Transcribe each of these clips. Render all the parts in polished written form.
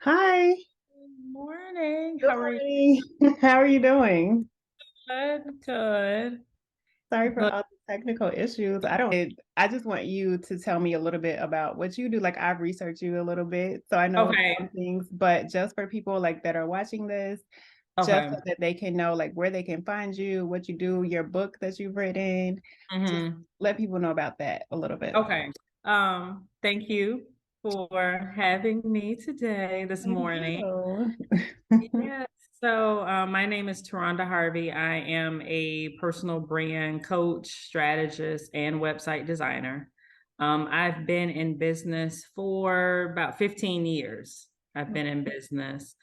Hi. Good morning. Good How are you? morning. How are you doing? Good, good. Sorry for Good. all the technical issues. I just want you to tell me a little bit about what you do. Like I've researched you a little bit, so I know some Okay. things, but just for people like that are watching this, just so Okay. that they can know like where they can find you, what you do, your book that you've written, just hmm let people know about that a little bit. Okay. Thank you for having me today, this Thank morning. you. Yeah. My name is TaRhonda Harvey. I am a personal brand coach, strategist, and website designer. I've been in business for about 15 years. I've been in business.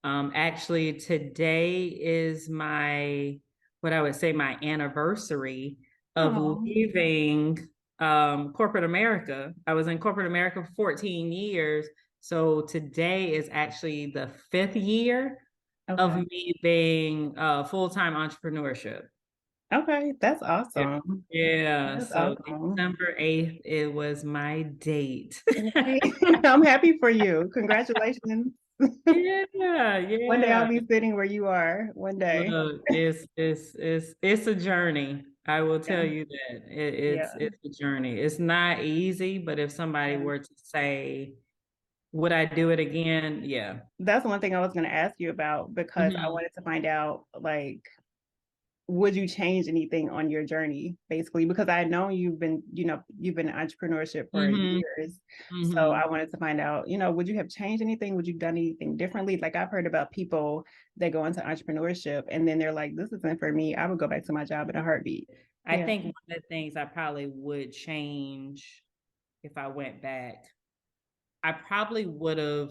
Actually, today is what I would say, my anniversary of Oh, leaving corporate America. I was in corporate America for 14 years. So today is actually the fifth year of okay. me being full-time entrepreneurship. Okay, that's Yeah. awesome. Yeah. That's So awesome. December 8th, it was my date. Right. I'm happy for you. Congratulations. Yeah, One day I'll yeah. be sitting where you are. One day. Look, it's a journey. I will tell Yeah. you that Yeah. it's a journey. It's not easy, but if somebody Yeah. were to say, would I do it again? Yeah. That's one thing I was going to ask you about because I hmm wanted to find out like would you change anything on your journey basically because I know you've been in entrepreneurship for hmm years. So I hmm wanted to find out, would you have changed anything? Would you done anything differently? Like I've heard about people that go into entrepreneurship and then they're like this isn't for me. I would go back to my job in a heartbeat. I Yeah. think one of the things I probably would change if I went back, I probably would have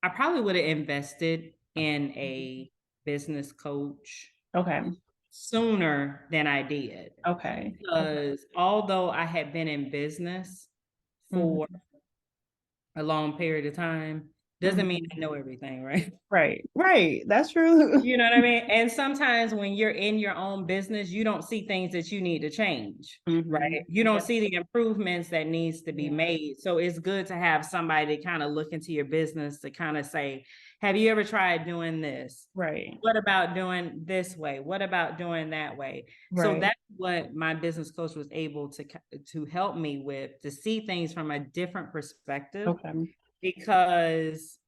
I probably would have invested in a business coach Okay. sooner than I did. Okay. Okay. Because although I had been in business for Mhm. a long period of time, doesn't mean Mhm. I know everything, right? Right. Right. That's true. You know what I mean? And sometimes when you're in your own business, you don't see things that you need to change, right? Mhm. You don't That's see the improvements that needs to be yeah. made. So it's good to have somebody to kind of look into your business to kind of say, have you ever tried doing this? Right. What about doing this way? What about doing that way? So Right. that's what my business coach was able to help me with, to see things from a different perspective, Okay. because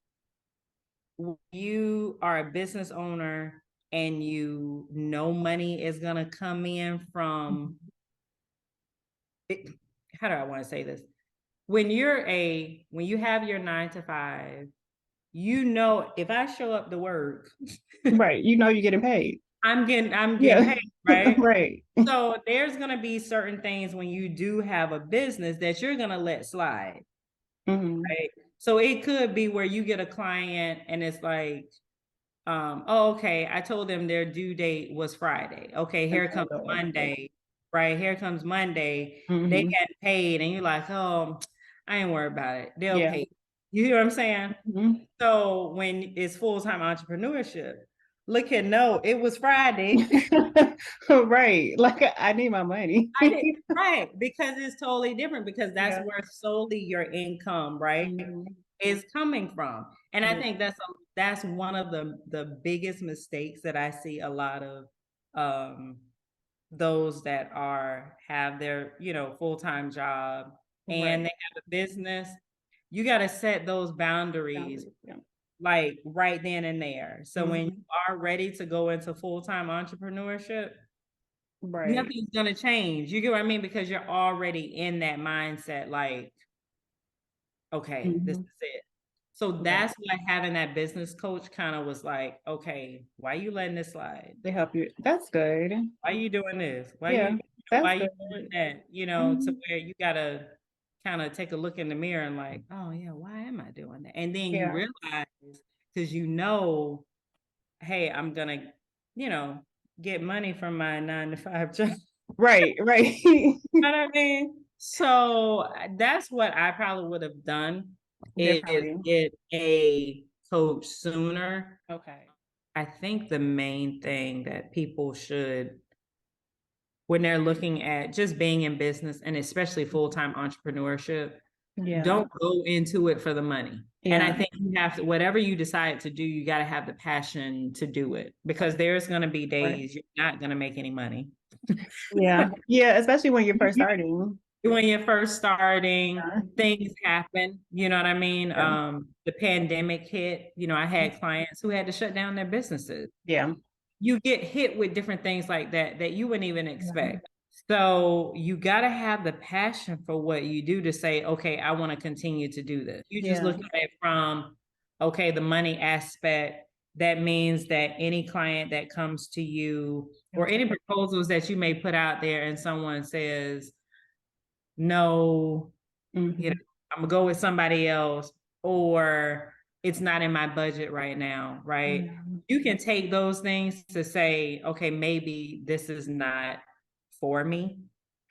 you are a business owner and you know money is going to come in from Mhm. it, how do I want to say this? When you have your 9 to 5, you know, if I show up to work, Right. You know you're getting paid. I'm getting Yeah. paid, right? Right. So there's going to be certain things when you do have a business that you're going to let slide, Hmm. right? So it could be where you get a client and it's like, oh, okay, I told them their due date was Friday. Okay, And here then comes go over it. Monday, right? Here comes Monday. They Hmm. get paid, and you're like, oh, I ain't worried about it. They'll Yeah. pay. You hear what I'm saying? Hmm. So when it's full-time entrepreneurship, look at no, it was Friday. Right. Like I need my money. I did right because it's totally different because that's Yeah. where solely your income, right, Hmm. is coming from. And I Yeah. think that's one of the biggest mistakes that I see a lot of um those that are have their, full-time job and Right. they have a business. You got to set those boundaries Boundaries. Yeah. like right then and there. So when you Hmm. are ready to go into full-time entrepreneurship, Right. nothing's gonna change. You get what I mean? Because you're already in that mindset, like, okay, this Hmm. is it. So Right. that's why having that business coach kind of was like, okay, why are you letting this slide? They help you. That's good. Why are you doing this? Yeah. That's Why you good. doing that? To Hmm. where you gotta kind of take a look in the mirror and like, oh yeah, why am I doing that? And then you Yeah. realize because hey, I'm gonna, you know, get money from my 9 to 5 job. Right. Right. Know what I mean? So that's what I probably would have done is Differently. get a coach sooner. Okay. I think the main thing that people should, when they're looking at just being in business and especially full-time entrepreneurship, Yeah. Don't go into it for the money. And I Yeah. think you have to, whatever you decide to do, you got to have the passion to do it, because there's going to be Right. days you're not going to make any money. Yeah. Yeah. Especially when you're first starting. When you're first starting, Yeah. things happen. You know what I mean? Yeah. The pandemic hit, I had clients who had to shut down their businesses. Yeah. You get hit with different things like that you wouldn't even Yeah. expect. So you got to have the passion for what you do to say, okay, I want to continue to do this. You just Yeah. look at it from, okay, the money aspect. That means that any client that comes to you, or Okay. any proposals that you may put out there, and someone says, no, Mhm. I'm gonna go with somebody else, or it's not in my budget right now, right? Yeah. You can take those things to say, okay, maybe this is not for me.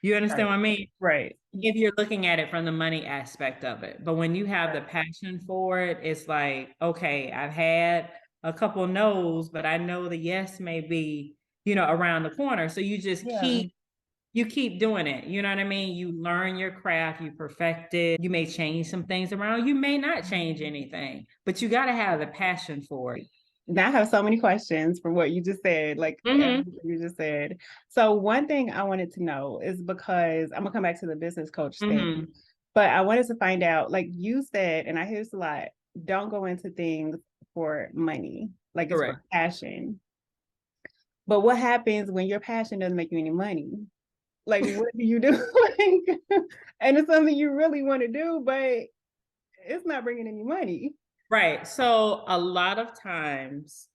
You understand Right. what I mean? Right. If you're looking at it from the money aspect of it. But when you have the passion for it, it's like, okay, I've had a couple no's, but I know the yes may be, around the corner. So you just Yeah. keep doing it. You know what I mean? You learn your craft, you perfect it. You may change some things around. You may not change anything, but you got to have the passion for it. Now I have so many questions from what you just said, like Mm-hmm. everything you just said. So one thing I wanted to know is, because I'm gonna come back to the business coach thing, Mm-hmm. but I wanted to find out, like you said, and I hear this a lot, don't go into things for money, like it's for Correct. passion. But what happens when your passion doesn't make you any money? Like, what do you do? Like, and it's something you really want to do, but it's not bringing any money. Right. So a lot of times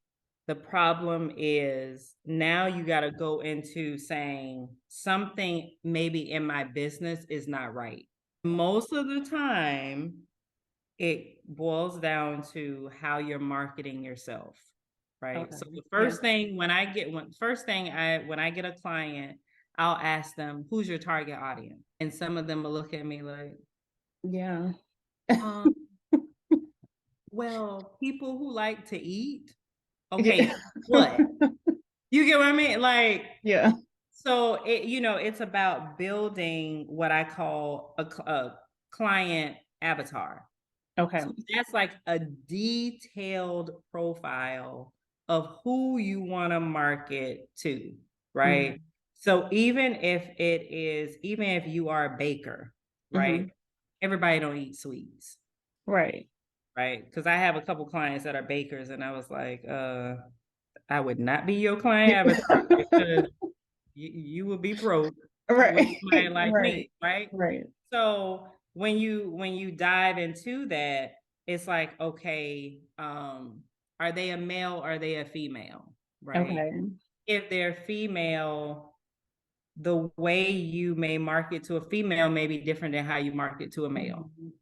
the problem is now you got to go into saying something maybe in my business is not right. Most of the time, it boils down to how you're marketing yourself, right? So Okay. the Yeah. first thing when I get a client, I'll ask them, who's your target audience? And some of them will look at me like, Yeah. um, well, people who like to eat. Yeah. Okay, what? You get what I mean? Like, Yeah. so it's about building what I call a client avatar. Okay. So that's like a detailed profile of who you want to market to, right? Mhm. So even if you are a baker, right? Mhm. Everybody don't eat sweets, Right. right? Because I have a couple clients that are bakers, and I was like, I would not be your client avatar, because you will be broke with Right. somebody like Right. me, right? Right. So when you dive into that, it's like, okay, are they a male or are they a female? Right. Okay. If they're female, the way you may market to a female may be different than how you market to a male, Mhm.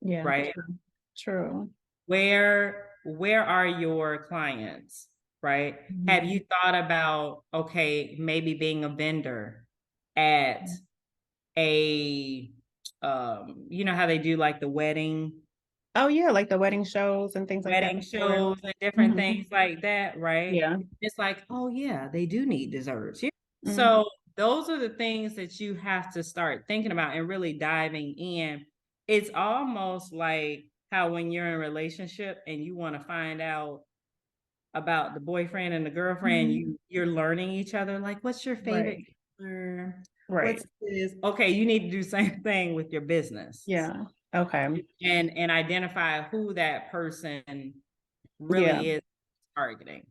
Yeah. right? True. True. Where are your clients, right? Have Mhm. you thought about, okay, maybe being a vendor at a you know how they do like the Oh yeah, like the wedding shows and things like that wedding before. shows and different Mhm. things like that, right? Yeah. It's like, oh yeah, they do need desserts. Yeah. Mhm. So those are the things that you have to start thinking about and really diving in. It's almost like how when you're in a relationship and you want to find out about the boyfriend and the girlfriend, Mhm. you're learning each other. Like, what's your favorite Right. color? Right. What's this? Okay, you need to do the same thing with your business Yeah. Okay. and identify who that person Yeah. really is targeting.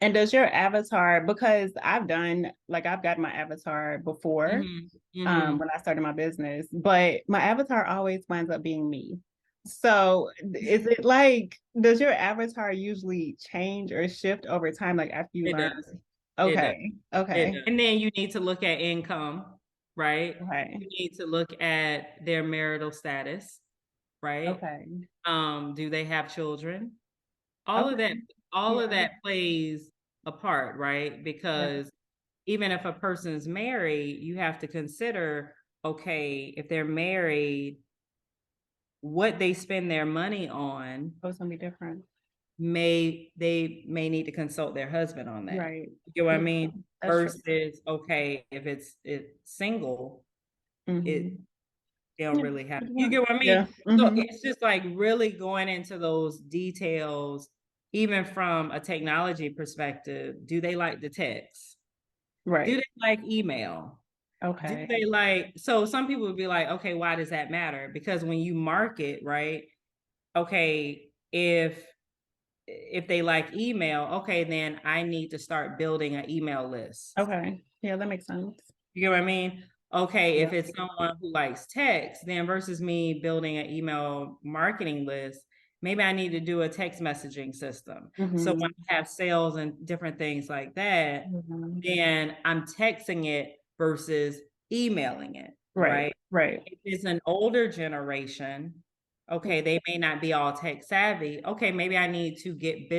And does your avatar, because I've got my avatar before, Mm-hmm. Mm-hmm. when I started my business, but my avatar always winds up being me. So is it like, does your avatar usually change or shift over time, like after you It learn? does. It does. Okay. It Okay. does. And then you need to look at income, right? Okay. You need to look at their marital status, right? Okay. Do they have children? All of that, Okay. all of Yeah. that plays a part, right? Yeah. Because even if a person's married, you have to consider, okay, if they're married, what they spend their money on Oh, it's gonna be different. they may need to consult their husband on that. Right. You know what I Yeah, mean? that's true. Versus, okay, if it's single, it Hmm. they don't really have, Good you one. get what I mean? Yeah. So Mhm. it's just like really going into those details, even from a technology perspective. Do they like the text? Do Right. they like email? Do Okay. they like, so some people would be like, okay, why does that matter? Because when you market, right? Okay, if they like email, okay, then I need to start building an email list. Okay. Yeah, that makes sense. You get what I mean? Okay, Yeah. if it's someone who likes text, then versus me building an email marketing list, maybe I need to do a text messaging system. So when Mhm. I have sales and different things like that, Mhm. then I'm texting it versus emailing it, Right. right? Right. If it's an older generation, okay, they may not be all tech savvy. Okay, maybe I need to get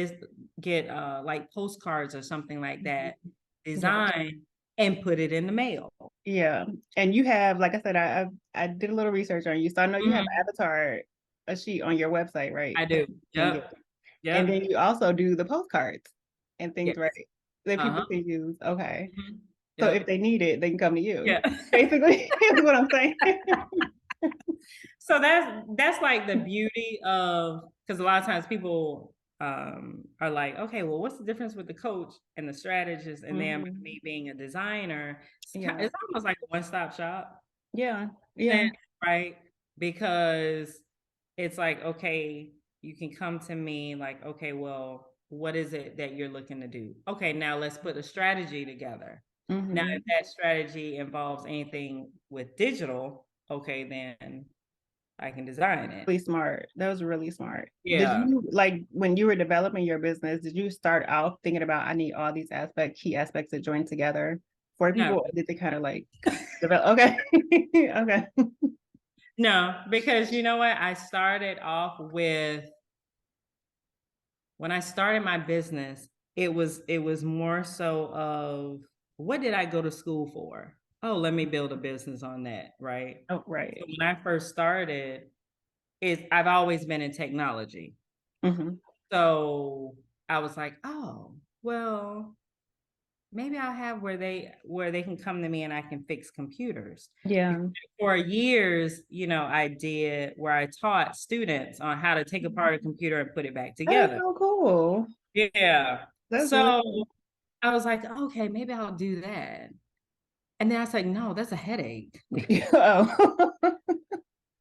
like postcards or something like that Mhm. Yeah. designed and put it in the mail. Yeah. And you have, like I said, I did a little research on you, so I know you have Mhm. an avatar, a sheet on your website, right? I That do. you can get. Yep. And Yep. then you also do the postcards and things, Yes. right? That people Uh-huh. can use. Okay. Mhm. So if Yep. they need it, they can come to you. Yeah. Basically, is what I'm saying. So that's like the beauty of, because a lot of times people are like, okay, well, what's the difference with the coach and the strategist and then Mhm. me being a designer? Yeah. It's almost like a one-stop shop, Yeah. Yeah. sense, right? Because it's like, okay, you can come to me like, okay, well, what is it that you're looking to do? Okay, now let's put a strategy together. Now, if Mhm. that strategy involves anything with digital, okay, then I can design it. Really smart. That was really smart. Did Yeah. you like when you were developing your business, did you start out thinking about I need all these key aspects to join together for No, people? Or did they kind of like develop? Okay. Okay. no, because you know what? I started off with, when I started my business, it was more so of, what did I go to school for? Oh, let me build a business on that, right? Oh, So right. when I first started, I've always been in technology. Hmm. So I was like, oh, well, maybe I'll have where they can come to me and I can fix computers. Yeah. For years, I did where I taught students on how to take apart a computer and put it back That is together. so cool. Yeah. That's really So cool. I was like, okay, maybe I'll do that. And then I was like, no, that's a headache. Oh.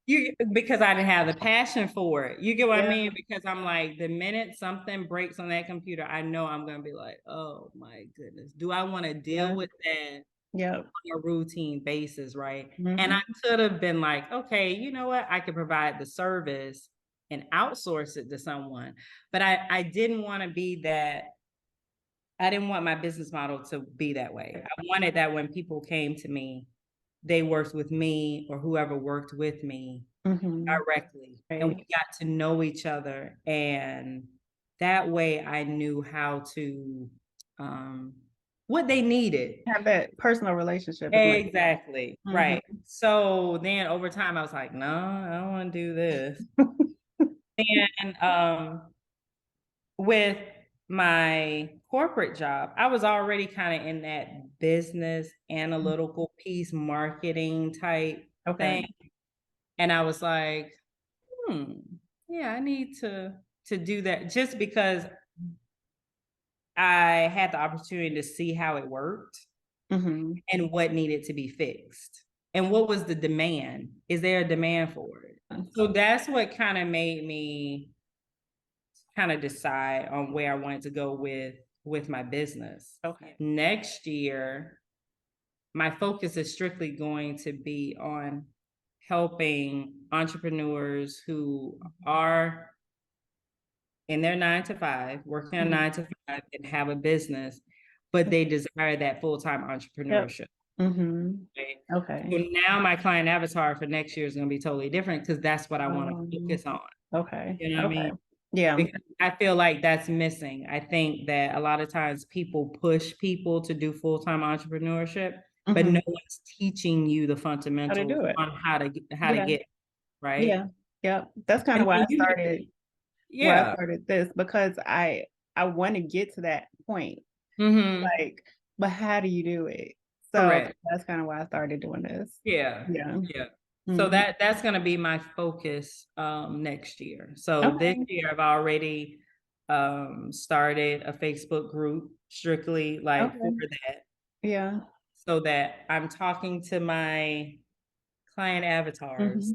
Because I didn't have the passion for it. You get what I Yeah. mean? Because I'm like, the minute something breaks on that computer, I know I'm gonna be like, oh my goodness, do I want to deal Yeah. with that Yeah. on a routine basis, right? And I Hmm. could have been like, okay, you know what? I could provide the service and outsource it to someone. But I didn't want to be that. I didn't want my business model to be that way. I wanted that when people came to me, they worked with me or whoever worked with me Hmm. directly. And we Right. got to know each other. And that way I knew how to, um, what they needed. Have that personal relationship is much. Exactly. Hmm. Right. So then over time, I was like, no, I don't want to do this. And with my corporate job, I was already kind of in that business analytical piece, marketing type Okay. thing. And I was like, hmm, yeah, I need to do that just because I had the opportunity to see how it worked Hmm. and what needed to be fixed and what was the demand. Is there a demand for it? So that's what kind of made me kind of decide on where I wanted to go with my business. Okay. Next year, my focus is strictly going to be on helping entrepreneurs who are in their 9 to 5, working a Mhm. 9 to 5 and have a business, but they desire that full-time Yep. entrepreneurship. Hmm. Right? Okay. So now my client avatar for next year is going to be totally different because that's what I want to focus on. Okay. You know what I Okay. mean? Yeah. Because I feel like that's missing. I think that a lot of times people push people to do full-time entrepreneurship, but Hmm. no one's teaching you the How to fundamentals do it. on how to Yeah. get right. Yeah. Yeah. That's kind And of why then I you hit started it. Yeah. this because I want to get to that point. Mm-hmm. Like, but how do you do it? So Correct. that's kind of why I started doing this. Yeah. Yeah. Yeah. So that's going to be my focus next year. So this Okay. year I've already started a Facebook group strictly like for Okay. that, Yeah. so that I'm talking to my client avatars.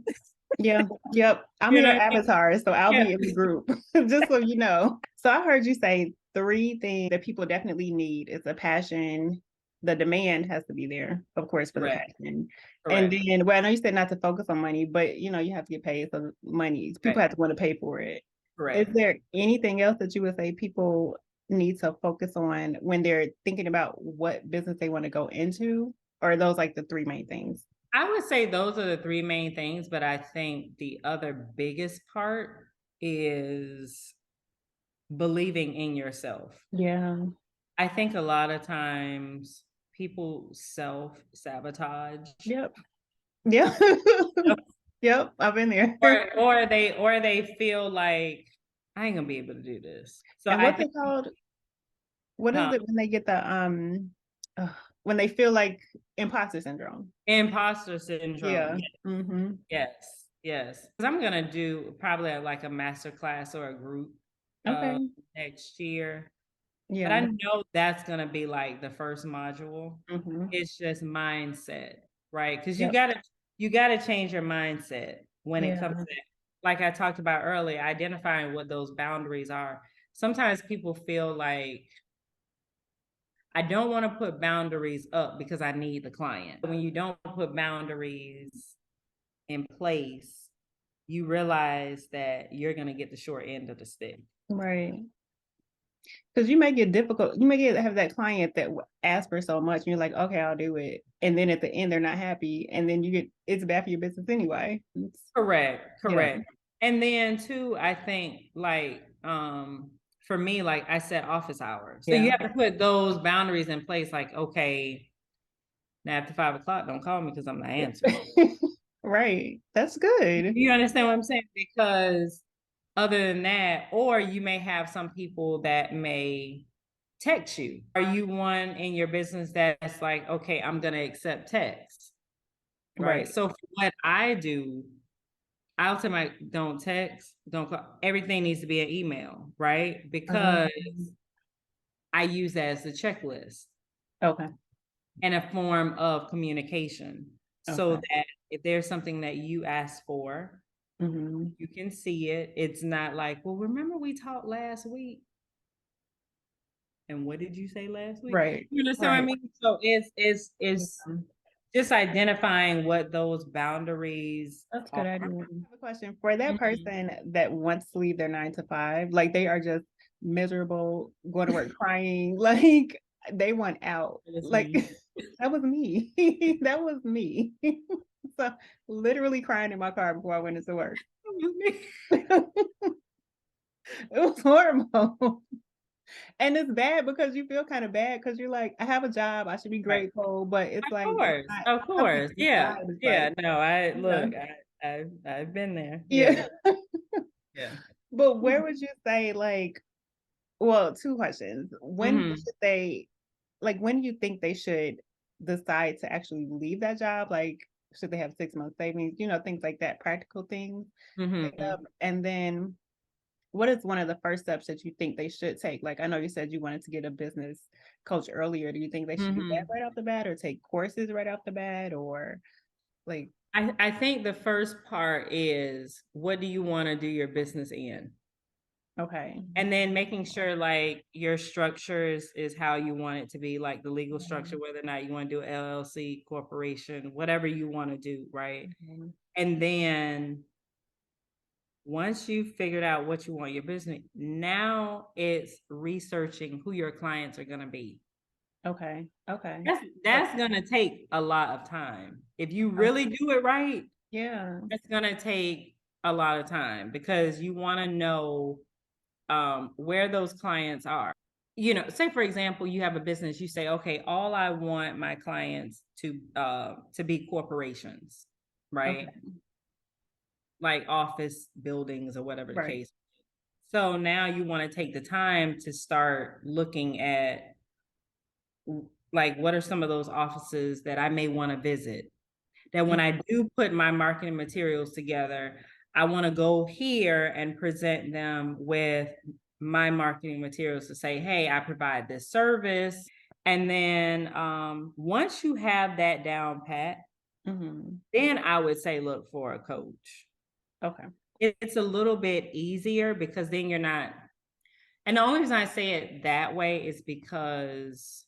Yeah. Yep. I'm You know your what I mean? avatar, so I'll Yeah. be in the group, just so you know. So I heard you say three things that people definitely need. It's a passion. The demand has to be there, of course, for the Correct. passion. And Correct. then, well, I know you said not to focus on money, but you know, you have to get paid. So money, people Correct. have to want to pay for it. Is Correct. there anything else that you would say people need to focus on when they're thinking about what business they want to go into? Or are those like the three main things? I would say those are the three main things, but I think the other biggest part is believing in yourself. Yeah. I think a lot of times people self-sabotage. Yep. Yeah. Yep. I've been there. Or they feel like I ain't gonna be able to do this. So And I what's think it called? What is huh, it when they get the when they feel like imposter syndrome? imposter syndrome. Yeah. Mm-hmm. Yes, yes. Because I'm gonna do probably like a master class or a group uh Okay. next year. But I Yeah. know that's gonna be like the first module. Mm-hmm. It's just mindset, right? Because you Yep. gotta change your mindset when it comes Yeah. to that. Like I talked about earlier, identifying what those boundaries are. Sometimes people feel like I don't want to put boundaries up because I need the client. When you don't put boundaries in place, you realize that you're gonna get the short end of the stick. Right. Because you make it difficult. You make it have that client that asks for so much, and you're like, okay, I'll do it. And then at the end, they're not happy, and then you get it's bad for your business anyway. Correct, Yeah. correct. And then too, I think like for me, like I set office hours. So you Yeah. have to put those boundaries in place, like, okay, now after 5 o'clock, don't call me because I'm not answering. Right. That's good. You understand what I'm saying? Because other than that, or you may have some people that may text you. Are you one in your business that's like, okay, I'm gonna accept text, right? Right. So for what I do, I'll tell my don't text, don't call. Everything needs to be an email, right? Because I use that as a checklist Okay. and a form of communication, so Okay. that if there's something that you ask for, Mm-hmm. you can see it. It's not like, well, remember we talked last week? And what did you say last week? Right. You understand what I Right. mean? So it's Yeah. just identifying what those boundaries That's a are. good idea. I have a question for that Mhm. person that wants to leave their 9 to 5, like they are just miserable, going to work crying, like they want out. That's Like me. that was me. That was me. So literally crying in my car before I went into work. It was horrible. And it's bad because you feel kind of bad because you're like, I have a job, I should be Right. grateful, but it's like it's not Of something course. Yeah. inside is Yeah. like, No, I you know, look, I've been there. Yeah. yeah. Yeah. But where would you say like, well, two questions. When Mm-hmm. should they, like, when do you think they should decide to actually leave that job? Like, should they have 6 months savings? You know, things like that, practical things. Set Mm-hmm. up. And then what is one of the first steps that you think they should take? Like, I know you said you wanted to get a business coach earlier. Do you think they should do that Mm-hmm. right off the bat or take courses right off the bat or like, I think the first part is what do you want to do your business in? okay. And then making sure like your structures is how you want it to be, like the legal structure, whether or not you want to do LLC, corporation, whatever you want to do, right? Mhm. And then once you've figured out what you want your business, now it's researching who your clients are going to be. Okay. Okay. That's going to take a lot of time. If you Okay. really do it right, Yeah. it's going to take a lot of time because you want to know where those clients are. You know, say for example, you have a business, you say, okay, all I want my clients to be corporations, Okay. right? Like office buildings or whatever the Right. case. So now you want to take the time to start looking at like what are some of those offices that I may want to visit. that when I do put my marketing materials together, I want to go here and present them with my marketing materials to say, hey, I provide this service. And then once you have that down pat, then I would say look for a coach. Okay. It's a little bit easier because then you're not, and the only reason I say it that way is because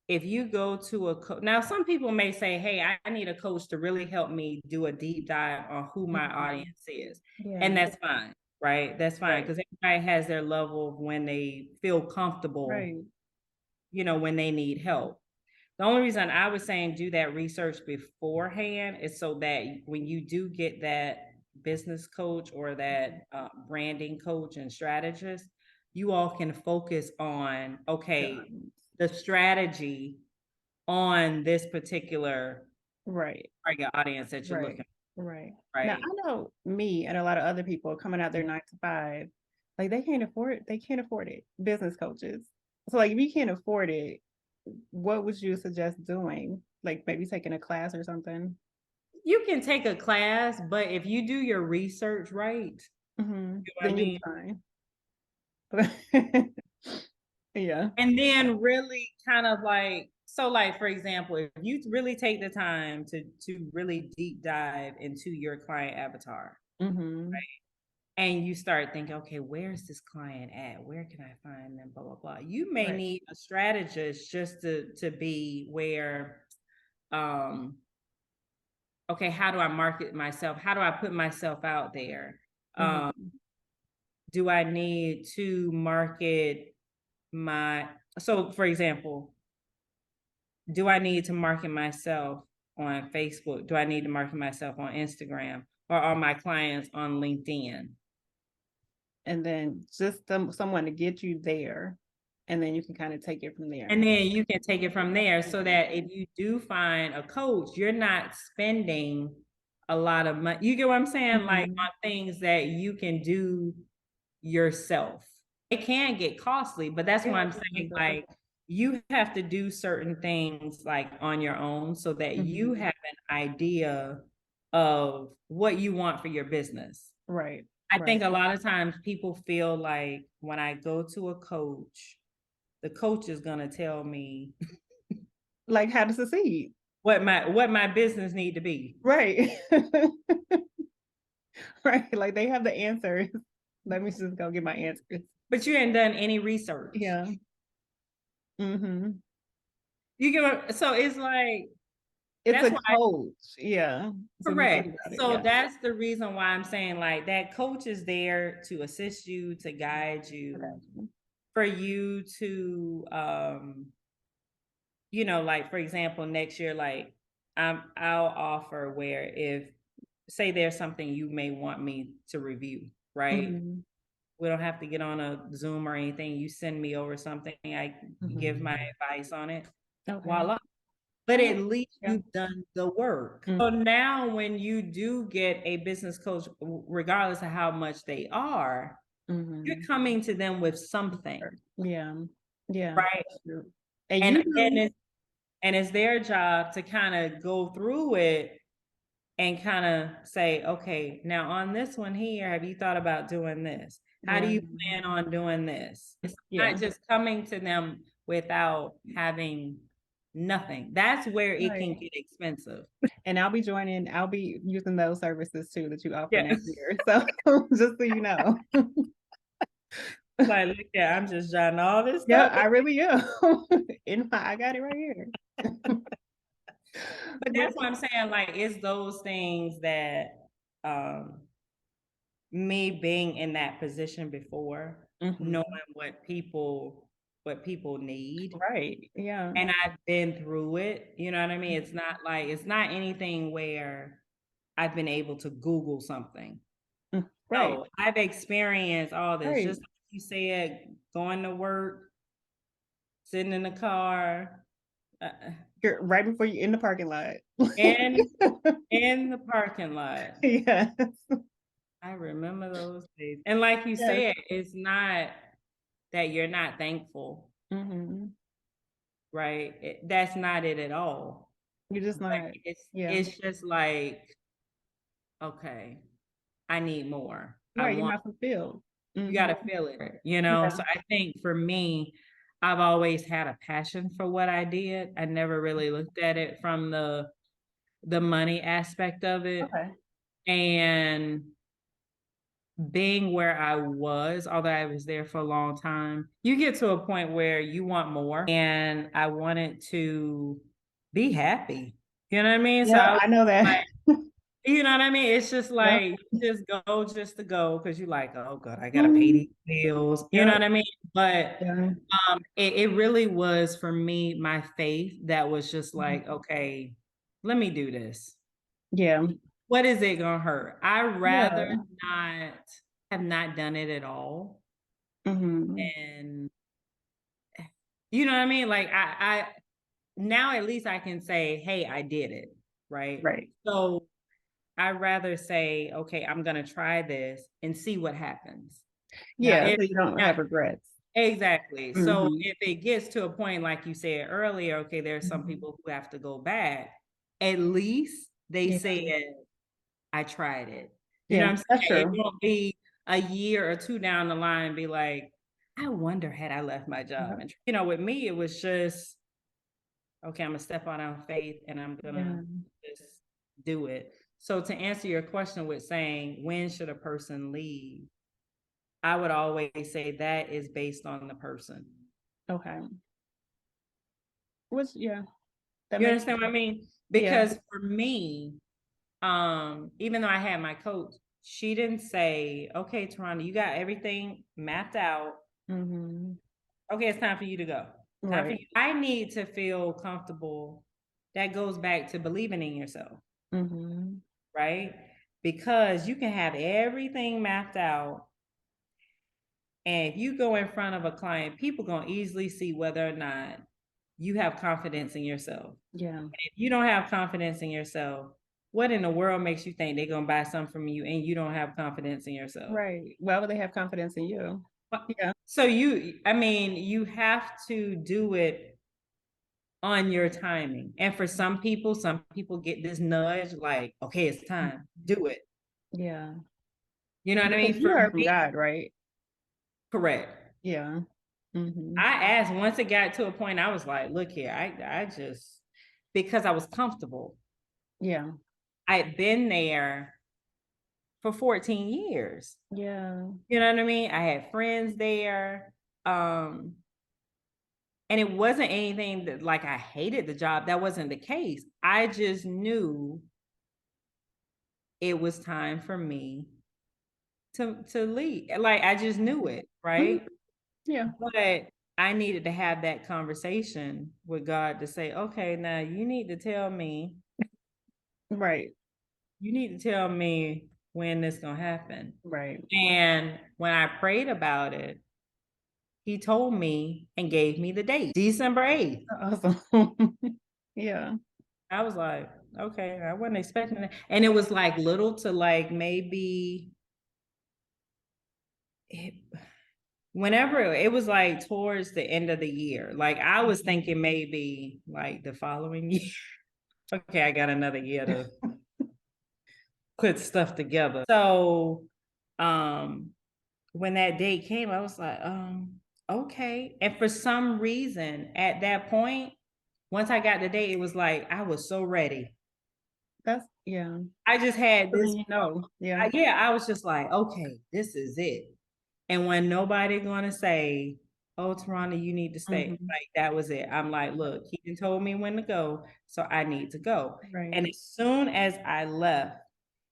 if you go to a coach, now some people may say, hey, I need a coach to really help me do a deep dive on who my audience is. Yeah. And that's fine, right? That's fine because everybody has their level of when they feel comfortable, you know, when they need help. The only reason I was saying do that research beforehand is so that when you do get that business coach or that branding coach and strategist, you all can focus on, okay, the strategy on this particular target audience that you're looking for. Right. Now I know me and a lot of other people coming out their 9 to 5, like they can't afford it. Business coaches. So like if you can't afford it, what would you suggest doing? Like maybe taking a class or something? You can take a class, but if you do your research right, you know then you'll be fine. Yeah. And then really kind of like, so like, for example, if you really take the time to really deep dive into your client avatar, right? And you start thinking, okay, where's this client at? Where can I find them? Blah, blah, blah. You may need a strategist just to be where, okay, how do I market myself? How do I put myself out there? Do I need to market so for example, do I need to market myself on Facebook? Do I need to market myself on Instagram? Or are my clients on LinkedIn? And then just someone to get you there. And then you can kind of take it from there. And then you can take it from there so that if you do find a coach, you're not spending a lot of money. You get what I'm saying? Like on things that you can do yourself. It can get costly, but that's why I'm saying like you have to do certain things like on your own so that you have an idea of what you want for your business. Right. I think a lot of times people feel like when I go to a coach, the coach is going to tell me like how to succeed, what my business need to be. Right. Right. Like they have the answers. Let me just go get my answers. But you ain't done any research. Yeah. You get so it's like it's a coach. Yeah. Correct. So that's the reason why I'm saying like that coach is there to assist you, to guide you, for you to you know, like for example, next year, like I'll offer where if say there's something you may want me to review, right? We don't have to get on a Zoom or anything. You send me over something, I give my advice on it. Voila. But at least you've done the work. So now when you do get a business coach, regardless of how much they are, you're coming to them with something. Yeah. Yeah. Right. And it's their job to kind of go through it and kind of say, okay, now on this one here, have you thought about doing this? How do you plan on doing this? It's not just coming to them without having nothing. That's where it can get expensive. And I'll be using those services too that you offer next year. So just so you know. Like, look at, I'm just jotting all this stuff. Yeah, I really am. I got it right here. But that's what I'm saying. Like, it's those things that me being in that position before, knowing what people need. Right. Yeah. And I've been through it. You know what I mean? It's not anything where I've been able to Google something. Right. No, I've experienced all this. Just like you said, going to work, sitting in the car. You're right before you're in the parking lot. And in the parking lot. Yes. I remember those days. And like you said, it's not that you're not thankful. Right? That's not it at all. You're just Like, not, yeah. it's just like, okay, I need more. I Right, you're want, not fulfilled. you Mm-hmm. got to feel it, you know? Yeah. So I think for me, I've always had a passion for what I did. I never really looked at it from the money aspect of it. Okay. And being where I was, although I was there for a long time, you get to a point where you want more. And I wanted to be happy. You know what I mean? So Yeah, I was I know that. like, you know what I mean? It's just Yep. like you just go just to go because you're like, oh God, I gotta pay Mhm. these bills. You know Yep. what I mean? But Yeah. it really was for me my faith that was just Mhm. like, okay, let me do this. Yeah. What is it gonna hurt? I rather Yeah. not have not done it at all. Hmm. And you know what I mean? Like I now at least I can say, hey, I did it. Right. Right. So I'd rather say, okay, I'm gonna try this and see what happens. Now, Yeah, if so you don't now, have regrets. exactly. So Hmm. if it gets to a point, like you said earlier, okay, there's some Hmm. people who have to go back. At least they Yeah. said, I tried it. You know Yeah, what I'm that's saying? It true. won't be a year or two down the line and be like, I wonder had I left my job. Yeah. And you know, with me, it was just, okay, I'm gonna step out on faith and I'm gonna Yeah. just do it. So to answer your question with saying when should a person leave, I would always say that is based on the person. Okay. Which, yeah, that You makes understand what I mean? yeah. Because for me, even though I had my coach, she didn't say, okay, TaRhonda, you got everything mapped out. Hmm. Okay, it's time for you to go. Time for Right. you. I need to feel comfortable. That goes back to believing in yourself, Hmm. right? Because you can have everything mapped out. And if you go in front of a client, people gonna easily see whether or not you have confidence in yourself. Yeah. If you don't have confidence in yourself, what in the world makes you think they're gonna buy something from you and you don't have confidence in yourself? Right. Why would they have confidence in you? Yeah. So I mean, you have to do it on your timing. And for some people get this nudge like, okay, it's time, do it. Yeah. You know what I Because mean? you For heard from me, God, right? correct. Yeah. Hmm. I asked once it got to a point, I was like, look here, I just, because I was comfortable. Yeah. I'd been there for 14 years. Yeah. You know what I mean? I had friends there. Um, and it wasn't anything that like I hated the job. That wasn't the case. I just knew it was time for me to leave. Like I just knew it, Mhm. right? Yeah. But I needed to have that conversation with God to say, okay, now Right. you need to tell me when this gonna happen. Right. And when I prayed about it, he told me and gave me the date, December 8th. Awesome. Yeah. I was like, okay, I wasn't expecting it. And it was like little to like maybe it, whenever it was like towards the end of the year. Like I was thinking maybe like the following year. Okay, I got another year to put stuff together. So when that date came, I was like, okay. And for some reason at that point, once I got the date, it was like I was so ready. That's yeah. I just had So then this, you know. Yeah. yeah, I was just like, okay, this is it. And when nobody gonna say, oh, TaRhonda, you need to stay, Hmm. like that was it. I'm like, look, he done told me when to go, so I need to go. Right. And as soon as I left,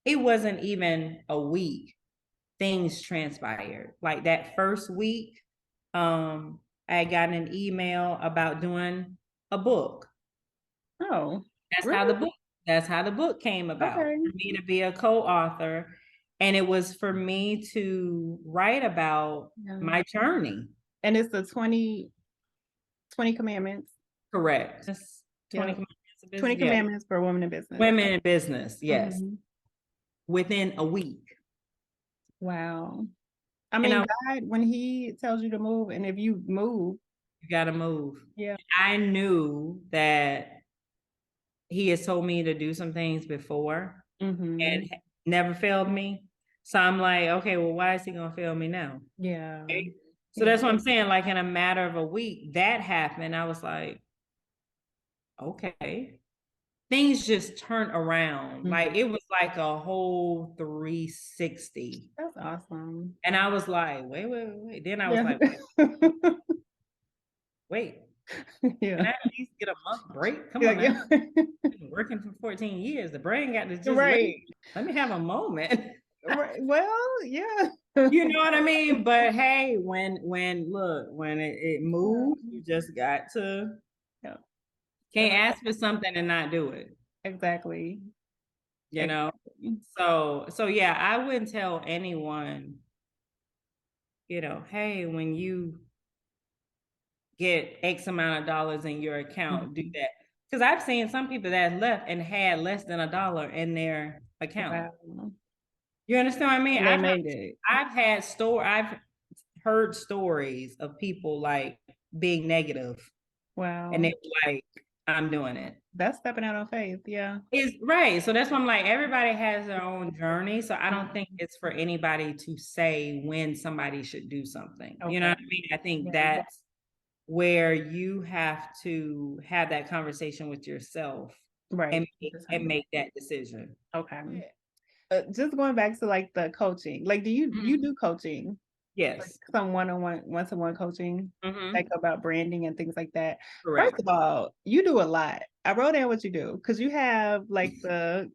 it wasn't even a week, things transpired. Like that first week, I had gotten an email about doing a book. Oh, That's how the really? book, that's how the book came about, Okay. for me to be a co-author. And it was for me to write about Yeah. my journey. And it's the 20 commandments. Correct. 20 Yeah. commandments of 20 business. Yeah. commandments for women in business. Women in business. Yes. Hmm. Within a week. Wow. I And mean, I, God, when he tells you to move, and if you move, you got to move. yeah. I knew that he has told me to do some things before Mm-hmm. and never failed me. So I'm like, okay, well, why is he gonna fail me now? Yeah. Okay? So Yeah. that's what I'm saying. Like in a matter of a week, that happened. I was like, okay. Things just turned around. Like Mhm. it was like a whole 360. That's awesome. And I was like, wait. Then I was Yeah. like, wait, can Yeah. I at least get a month break? Come Yeah. on now. Yeah. I've been working for 14 years. The brain got to just Right. let me have a moment. Right. Well, yeah. You know what I mean? But hey, when it moves, you just got to Yeah. can't ask for something and not do it. Exactly. You know? Exactly. So yeah, I wouldn't tell anyone, hey, when you get X amount of dollars in your account, do Mhm. that. Because I've seen some people that left and had less than $1 in their account. Wow. You understand what I mean? And they made it. I've heard stories of people like being negative and Wow. they were like, I'm doing it. That's stepping out on faith. Yeah. It's right. So that's why I'm like, everybody has their own journey. So I don't think it's for anybody to say when somebody should do something. You know Okay. what I mean? I think Yeah. that's where you have to have that conversation with yourself Right. and make that decision. Okay. Just going back to like the coaching, like, do you do coaching? Like Yes. some one-to-one coaching, like Mm-hmm. about branding and things like that. First Correct. of all, you do a lot. I wrote down what you do because you have like the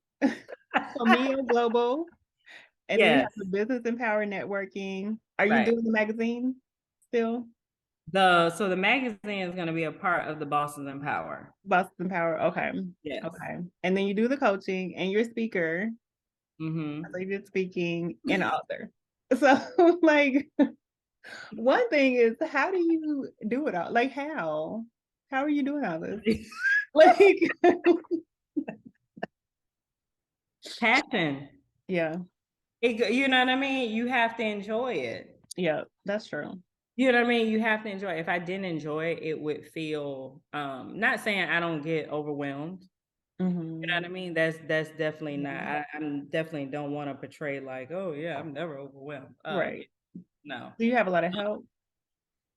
Camille Global, and then you have Yes. the Business Empower Networking. Are you Right. doing the magazine still? So the magazine is going to be a part of the Bosses Empower. Boston Power. Okay. Yes. Okay. And then you do the coaching and you're a speaker. Mm-hmm. So you did speaking and author. So like one thing is how do you do it all? Like how? How are you doing all this? Like Passion. yeah. You know what I mean? You have to enjoy it. Yeah, that's true. You know what I mean? You have to enjoy it. If I didn't enjoy it, it would feel not saying I don't get overwhelmed. You know what I Mm-hmm. mean? That's definitely not. I'm definitely don't want to portray like, oh yeah, I'm never overwhelmed. Right. No. Do you have a lot of help?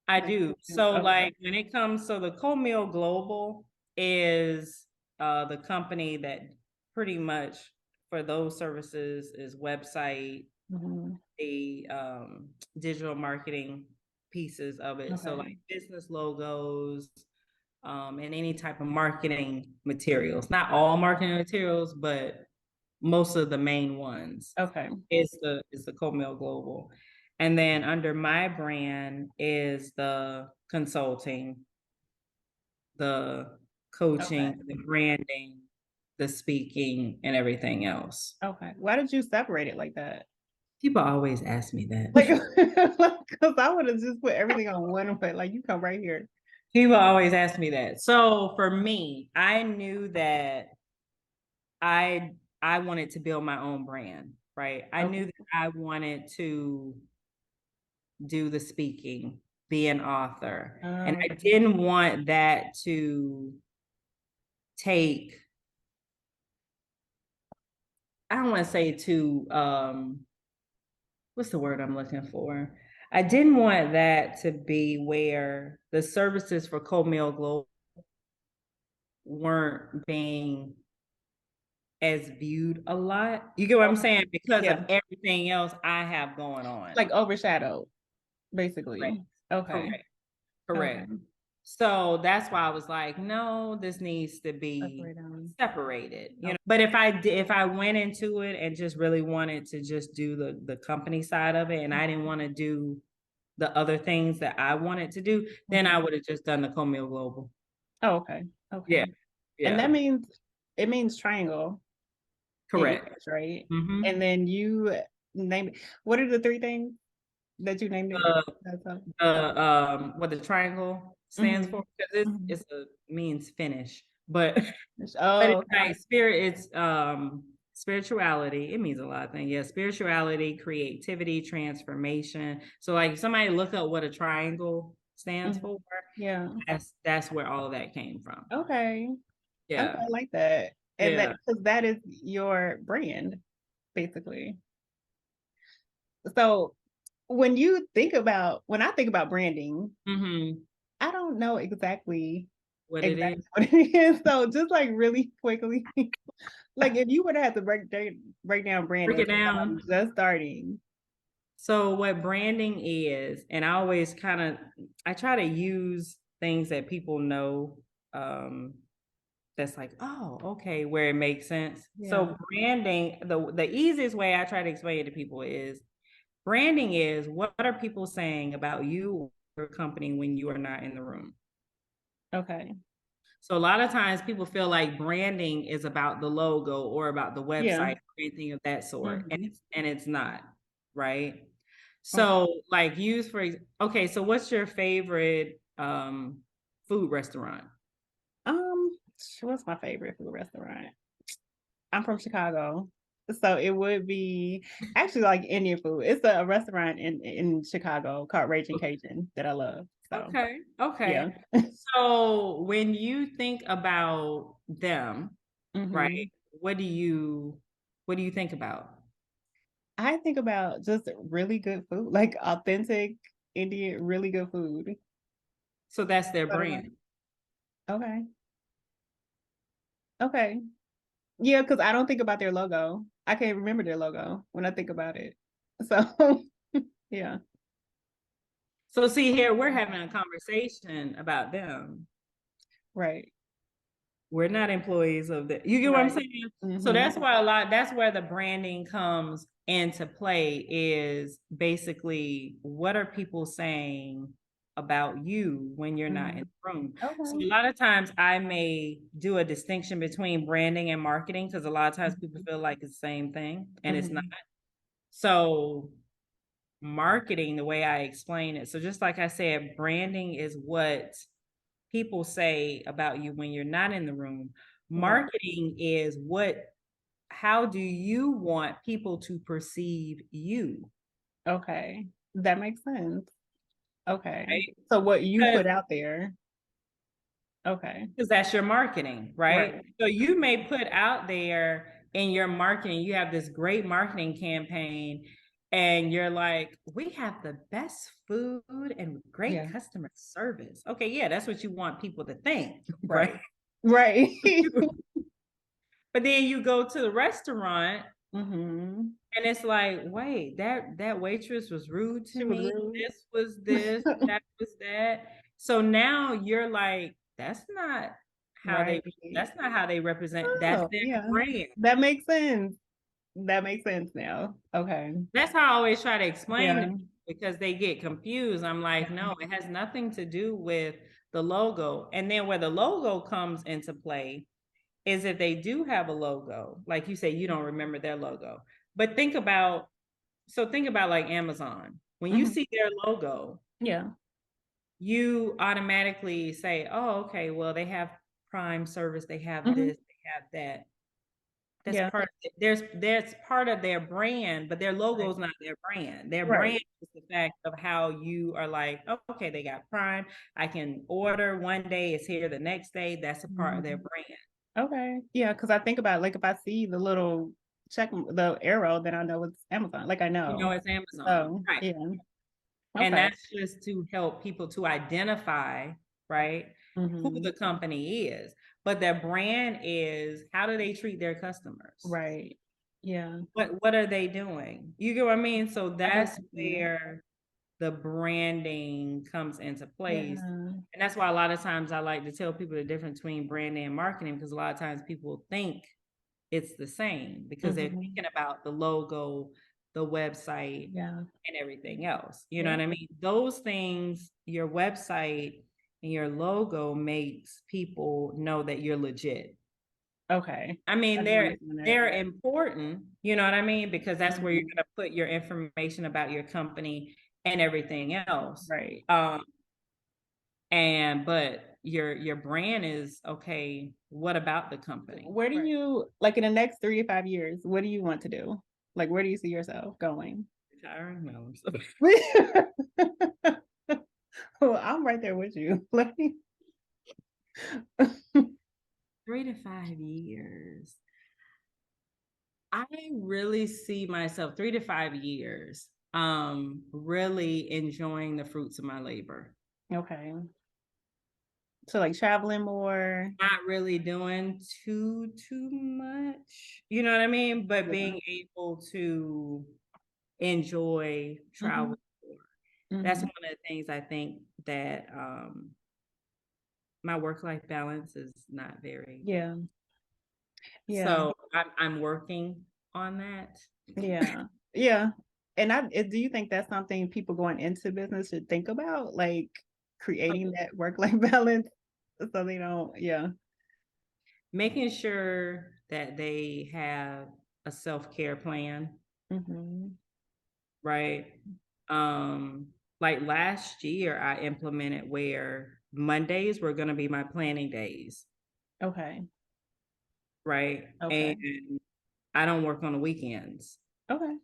I Like, do. So okay. like when it comes, so the Comil Global is the company that pretty much for those services is website, Mm-hmm. the digital marketing pieces of it. So Okay. like business logos, and any type of marketing materials. Not all marketing materials, but most of the main ones Okay. is the Comil Global. And then under my brand is the consulting, the Okay. coaching, the branding, the speaking, and everything else. Okay. Why did you separate it like that? People always ask me Like, that. because I would have just put everything on one, but like you come right here. People always ask me that. So for me, I knew that I I wanted to build my own brand, right? I Okay. knew that I wanted to do the speaking, be an author. And I Okay. didn't want that to take, I don't want to say to what's the word I'm looking for? I didn't want that to be where the services for Comil Global weren't being as viewed a lot. You get what I'm Okay. saying? Because of Yeah. everything else I have going on. Like overshadowed, Correct. basically. Okay. Correct. Okay. Correct. So that's why I was like, no, this needs to be Separate them. separated, Okay. But if I went into it and just really wanted to just do the company side of it, and I didn't want to do the other things that I wanted to do, then I Mhm. would have just done the Comil Global. Oh, okay. Yeah, Okay. And that yeah, means it means triangle in correct. English, right? Mm-hmm. And then you name it. What are the three things that you named it? That's all. What the triangle stands Mm-hmm. for, because Mm-hmm. it's a means finish, but but Oh, it's okay. like spirit, it's spirituality. It means a lot of things. Yeah, spirituality, creativity, transformation. So like if somebody look up what a triangle stands Mhm. for, Yeah. that's where all of that came from. Okay. Okay, Yeah. I like that. And Yeah. that because that is your brand, basically. So when I think about branding, Hmm. I don't know exactly What it is. exactly what it is. So just like really quickly, like if you would have to break down Break branding it for somebody down. just starting. So what branding is, and I always I try to use things that people know, that's like, oh, okay, where it makes sense. Yeah. So branding, the easiest way I try to explain it to people is branding is what are people saying about you or your company when you are not in the room. Okay. So a lot of times people feel like branding is about the logo or about the Yeah. website or anything of that sort, and Mhm. it's not, right? Okay. So like okay, so what's your favorite food restaurant? What's my favorite food restaurant? I'm from Chicago. So it would be actually like Indian food. It's a restaurant in Chicago called Raging Cajun that I love. So Okay, yeah. okay. So when you think about them, right, Hmm. what do you think about? I think about just really good food, like authentic Indian, really good food. So that's their What about brand. okay. Okay. Yeah, because I don't think about their logo. I can't remember their logo when I think about it. So yeah, So see here, we're having a conversation about them. right. We're not employees of the, you get what I'm Right. saying? So Hmm. that's why that's where the branding comes into play is basically what are people saying about you when you're not in Hmm. the room. So a Okay. lot of times I may do a distinction between branding and marketing because a lot of times people Hmm. feel like it's the same thing and it's not. Hmm. So marketing, the way I explain it. So just like I said, branding is what people say about you when you're not in the room. Right. Marketing is how do you want people to perceive you? Okay. That makes sense. Okay. Right? So what you Because put out there. Okay. that's your marketing, right? Right. So you may put out there in your marketing, you have this great marketing campaign, and you're like, we have the best food and great Yeah. customer service. Okay, yeah, that's what you want people to think, right? Right. Right. But then you go to the restaurant Hmm. and it's like, wait, that waitress was rude to She was me. rude. This was this, that was that. So now you're like, Right. that's not how they represent, that's Oh, their yeah. brand. That makes sense. That makes sense now. Okay. That's how I always try to explain to Yeah. people because they get confused. I'm like, Yeah. no, it has nothing to do with the logo. And then where the logo comes into play is if they do have a logo, like you say, you don't remember their logo. But think about like Amazon. When you Hmm. see their logo, Yeah. you automatically say, oh, okay, well, they have Prime service, they have Hmm. this, they have that. That's Yeah. part of it. There's part of their brand, but their logo Right. is not their brand. Their Right. brand is the fact of how you are like, oh, okay, they got Prime. I can order one day, it's here the next day. That's a part of their Mhm. brand. Okay. Yeah, because I think about like if I see the little the arrow, then I know it's Amazon. Like I You know, know. it's Amazon. So Right. yeah. And Okay. that's just to help people to identify, right, who Hmm. the company is. But their brand is how do they treat their customers? Right. Yeah. What are they doing? You get what I mean? So I get that's what you're saying. where the branding comes into place. Yeah. And that's why a lot of times I like to tell people the difference between branding and marketing because a lot of times people think it's the same because they're Hmm. thinking about the logo, the website, Yeah. and everything else. You know Yeah. what I mean? Those things, your website and your logo makes people know that you're legit. Okay. I I mean, do understand that. they're important, you know what I mean? Because that's where you're Hmm. gonna put your information about your company and everything else. Right. Um, and but your brand is okay, what about the company? Where do Right. you like in the next 3 to 5 years, what do you want to do? Like where do you see yourself going? Retiring? No. Well, I'm right there with you. Like 3 to 5 years. I really see myself 3 to 5 years, really enjoying the fruits of my labor. Okay. So like traveling more. Not really doing too much, you know what I mean? But Yeah. being able to enjoy travel more. That's Mhm. one of the things I think that my work-life balance is not very. Yeah. Yeah. So I'm working on that. Yeah. Yeah. And do you think that's something people going into business should think about, like creating that work-life balance so they don't, yeah. Making sure that they have a self-care plan, Mhm. right? Like last year I implemented where Mondays were going to be my planning days, Okay. right? Okay. And I don't work on the weekends Okay.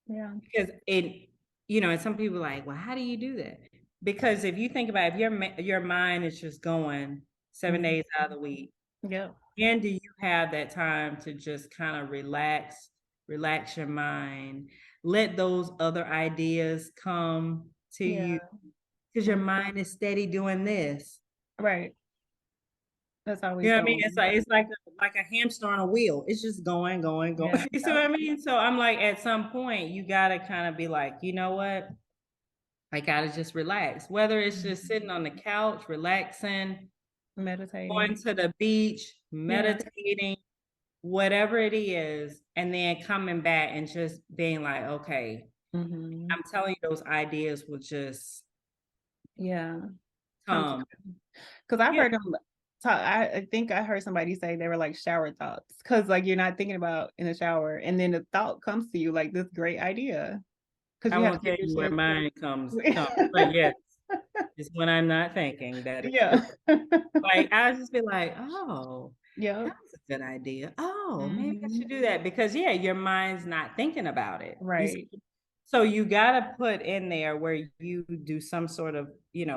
Yeah. because and some people are like, well, how do you do that? Because if you think about it, if your mind is just going 7 days Mhm. out of the week, Yep. and do you have that time to just kind of relax your mind, let those other ideas come to you Yeah. because your Mhm. mind is steady doing this. Right. That's You always know what I mean? It's going. like it's like a hamster on a wheel. It's just going, going, going. Yeah. You see what I mean? So I'm like, at some point, you gotta kind of be like, you know what? I gotta just relax. Whether it's just sitting on the couch, relaxing, going Meditating. to the beach, Yeah. meditating, whatever it is, and then coming back and just being like, okay, Mhm. I'm telling you, those ideas will just Yeah. Come to come. because I've Yeah, heard them talk. I think I heard somebody say they were like shower thoughts because like you're not thinking about in the shower, and then the thought comes to you like this great idea because I you have to won't give tell you where your mine comes chance. comes, but yes, it's when I'm not thinking that it's Yeah. good. Like I'll just be like, oh, Yep. that was a good idea. Oh, maybe I Mhm. should do that because yeah, your mind's not thinking about it. You Right. see? So you gotta put in there where you do some sort of,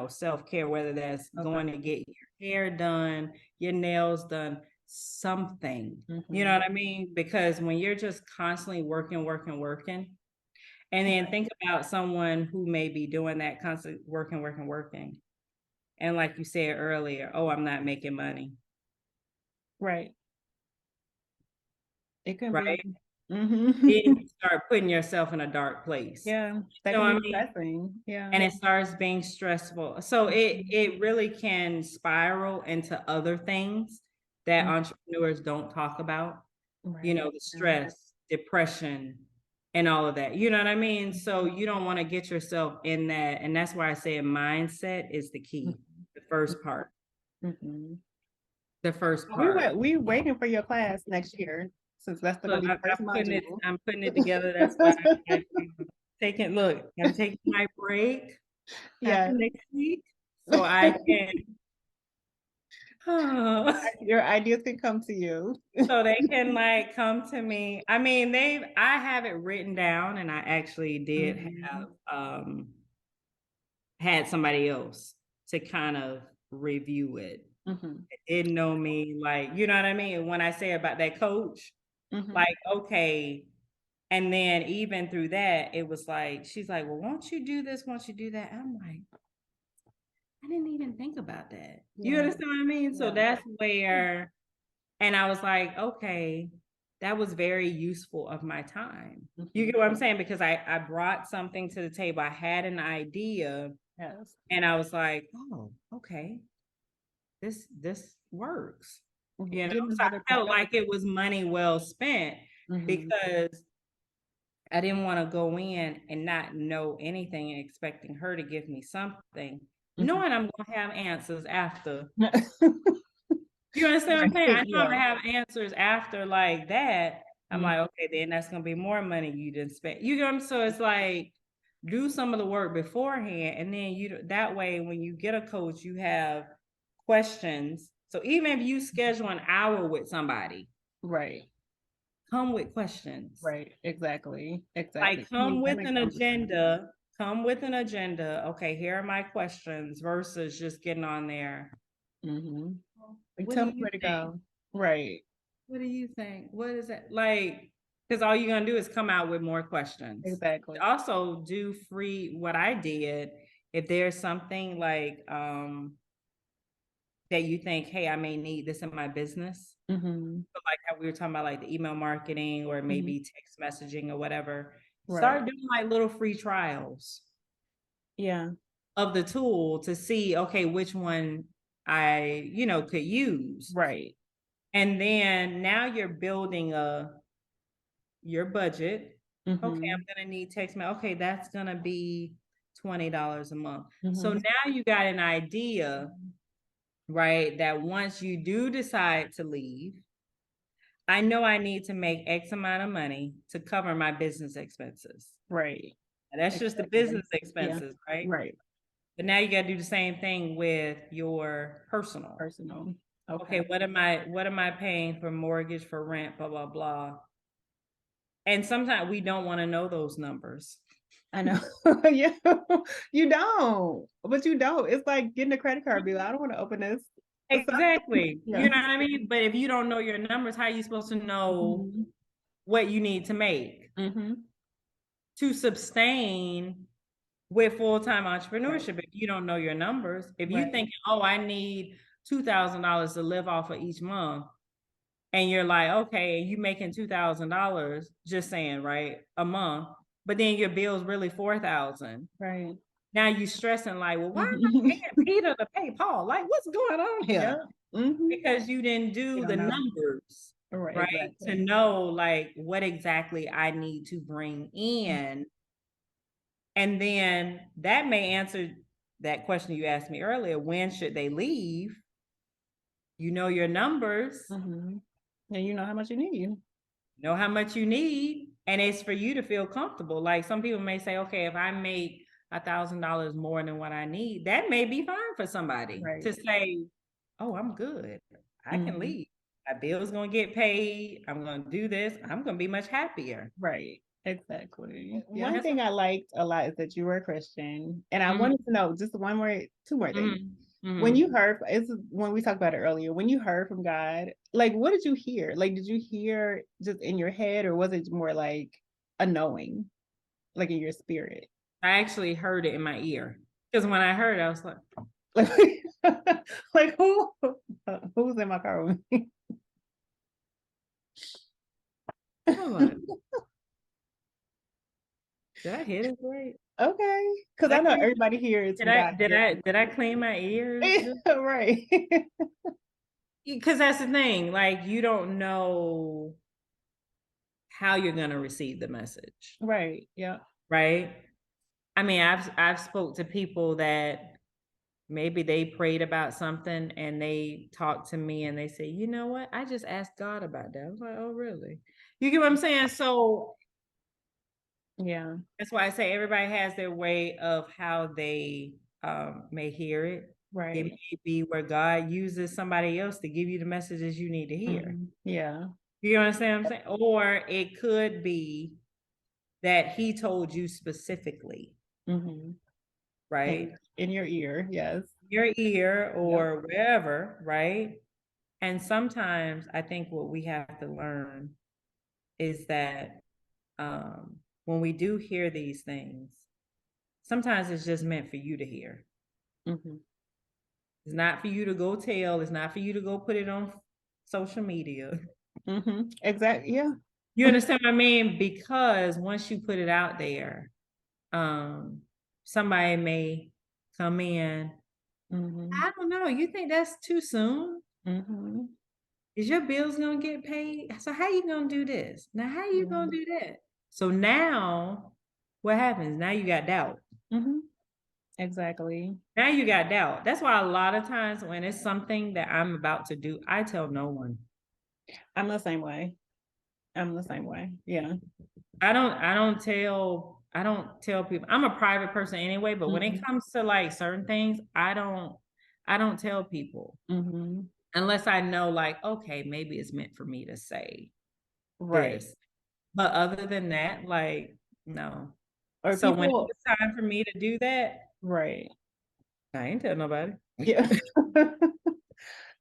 self-care, whether that's Okay. going to get your hair done, your nails done, something. You know Mhm. what I mean? Because when you're just constantly working, working, working, and then think about someone who may be doing that constant working, working, working. And like you said earlier, oh, I'm not making money, Right. It can be. right? Then Mhm. you start putting yourself in a dark place. Yeah, that You know can what be I mean? depressing. Yeah. And it starts being stressful. So it Mhm. it really can spiral into other things that Mm. entrepreneurs don't talk about. Right. The Yeah. stress, depression, and all of that. You know what I mean? So you don't want to get yourself in that. And that's why I say mindset is the key, the first part. Mhm. The first We part. were we waiting for your class next year since that's gonna Look, be the first module. I'm putting it together. That's why I'm taking my break after Yeah, next week so I can, your ideas can come to you. so they can like come to me. I mean, I have it written down and I actually did have, Mhm. had somebody else to kind of review it. Mhm. They didn't know me, like, you know what I mean? When I say about that coach, Mhm. like, okay. And then even through that, it was like, she's like, well, won't you do this? Won't you do that? I'm like, I didn't even think about that. You Yeah. understand what I mean? So Yeah. that's where, and I was like, okay, that was very useful of my time. You Mhm. get what I'm saying? Because I brought something to the table. I had an idea Yes. and I was like, oh, okay, this works. Mhm. Getting So I another felt like perspective. it was money well spent Mhm. because I didn't want to go in and not know anything and expecting her to give me something, Mhm. knowing I'm going to have answers after. You understand what I'm saying? I Right. know I'm Yeah. going to have answers after like that. I'm Mhm. like, okay, then that's going to be more money you didn't spend. You know what I'm saying? So it's like, do some of the work beforehand. And then that way, when you get a coach, you have questions. So even if you schedule an hour with somebody, Right. come with questions. Right. Exactly. Exactly. Like That makes so much sense. come with an agenda. Okay, here are my questions versus just getting on there. Mhm. Like, What do tell me you where to think? go. Right. What do you think? What is that like? Because all you're gonna do is come out with more questions. Exactly. Also, do free what I did. If there's something like that you think, hey, I may need this in my business. Mm-hmm. So like how we were talking about like the email marketing or Mm-hmm. maybe text messaging or whatever. Right. Start doing like little free trials Yeah. of the tool to see, okay, which one I, could use. Right. And then now you're building your budget. Okay, Mm-hmm. I'm gonna need text mail. Okay, that's gonna be $20 a month. So Mm-hmm. now you got an idea, right? That once you do decide to leave, I know I need to make X amount of money to cover my business expenses. Right. And that's just the Exactly. business Yeah. expenses, right? Right. But now you got to do the same thing with your personal. Personal. Okay. Okay, what am I paying for mortgage, for rent, blah blah blah. And sometimes we don't want to know those numbers. I know. Yeah. You don't. But you don't. It's like getting a credit card bill. I don't want to open this. So, Exactly. yeah. You know what I mean? But if you don't know your numbers, how are you supposed to know Mm-hmm. what you need to make Mm-hmm. to sustain with full-time Right. entrepreneurship? If you don't know your numbers, if you Right. think, oh, I need $2,000 to live off of each month, and you're like, okay, you making $2,000, just saying, right, a month, but then your bill's really 4,000. Right. Now you stressing like, well, why am I Mm-hmm. paying Peter to pay Paul? Like, what's going on Yeah. here? Mm-hmm. Because you didn't You do don't the know. numbers, Right. right? To Exactly. know like what exactly I need to bring in. And then that may answer that question you asked me earlier. When should they leave? You know your numbers, Mm-hmm. And you know how much you need. know how much you need, and it's for you to feel comfortable. Like some people may say, okay, if I make $1,000 more than what I need, that may be fine for somebody to Right. say, oh, I'm good. I can Mm-hmm. leave. My bill's gonna get paid. I'm gonna do this. I'm gonna be much happier. Right. Exactly. Yeah, One that's thing I liked a lot is that you were a Christian. And I mm-hmm, wanted to know just two more things. mm-hmm, When mm-hmm. you heard, it's when we talked about it earlier, when you heard from God, like what did you hear? Like, did you hear just in your head, or was it more like a knowing, like in your spirit? I actually heard it in my ear because when I heard it, I was like, Like, like who's in my car with me? hold on, did I hit it right? Okay, because Did I I know clean, everybody here is did from I God. did I did I clean my ears? Right. Because that's the thing, like you don't know how you're going to receive the message, Right. Yeah. right? I mean, I've spoke to people that maybe they prayed about something and they talked to me and they say, you know what, I just asked God about that. I was like, oh really? You get what I'm saying? So Yeah. that's why I say everybody has their way of how they may hear it. It Right. may be where God uses somebody else to give you the messages you need to hear. Yeah. You understand what I'm saying? Or it could be that he told you specifically, Mm-hmm. right? In your ear, yes. Your ear Yep. or wherever, right? And sometimes I think what we have to learn is that when we do hear these things, sometimes it's just meant for you to hear. Mm-hmm. It's not for you to go tell, it's not for you to go put it on social media. Mm-hmm. Exactly. Yeah. You understand what I mean? Because once you put it out there, somebody may come in. Mm-hmm. I don't know. You think that's too soon? Mm-hmm. Is your bills gonna get paid? So how you gonna do this? Now how you Yeah. gonna do that? So now what happens? Now you got doubt. Mm-hmm. Exactly. Now you got doubt. That's why a lot of times when it's something that I'm about to do, I tell no one. I'm the same way. I'm the same way. Yeah. I don't tell people. I'm a private person anyway, but when it Mm-hmm. comes to like certain things, I don't tell people Mm-hmm. unless I know like, okay, maybe it's meant for me to say Right. this. But other than that, like, no. Or So when it people, was time for me to do that, right. I ain't tell nobody. Yeah.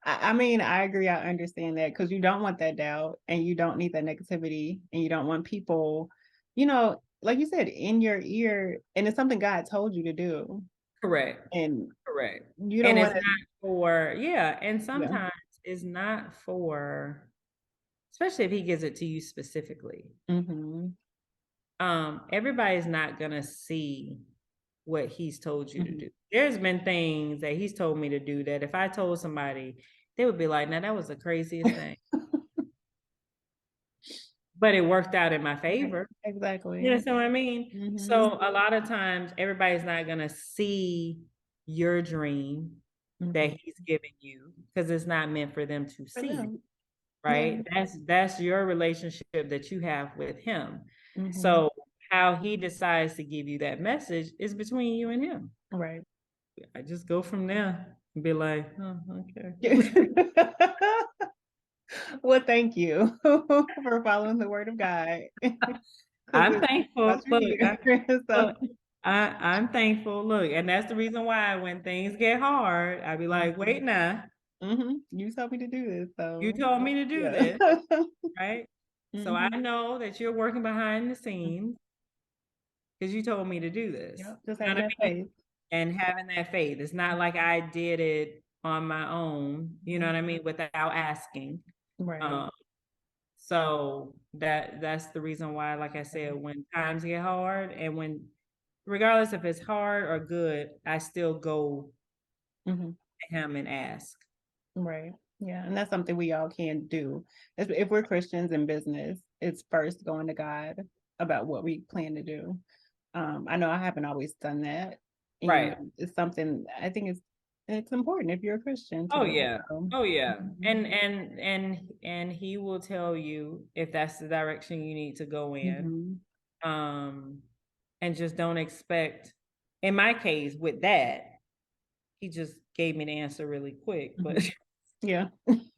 I mean, I agree. I understand that because you don't want that doubt and you don't need that negativity and you don't want people, like you said, in your ear. And it's something God told you to do. Correct. And Correct. you don't And it's want to, not for, yeah. And yeah. sometimes it's not for, especially if he gives it to you specifically. Mm-hmm. Everybody's not gonna see what he's told you to Mm-hmm. do. There's been things that he's told me to do that if I told somebody, they would be like, "Now that was the craziest thing," but it worked out in my Right. favor. You Exactly. understand what I mean? Mm-hmm. So a lot of times, everybody's not gonna see your dream Mm-hmm. that he's giving you because it's not meant for them to For see. them. Yeah. Right? That's your relationship that you have with him. Mm-hmm. So how he decides to give you that message is between you and him. Right. I just go from there and be like, oh, okay. Well, thank you for following the word of God because I'm it's thankful. about your Look, ear. So, look, I'm thankful. Look, and that's the reason why when things get hard, I be like, wait now, you told me to do this. you So, told me to do yeah. this, right? So I hmm know that you're working behind the scenes because you told me to do this. Yep. Just You know have what I that mean? faith. And having that faith. It's not like I did it on my own, you know what I mean, without asking. Right. Um, so that's the reason why, like I said, when times get hard and when regardless if it's hard or good, I still go hmm to him and ask. Right. Yeah. And that's something we all can do. If we're Christians in business, it's first going to God about what we plan to do. I know I haven't always done that. And Right. it's something I think it's important if you're a Christian to Oh do. yeah. So, Oh yeah. mhm. And he will tell you if that's the direction you need to go in. Mhm. Um and just don't expect in my case with that, he just gave me the answer really quick, but Mhm. Yeah.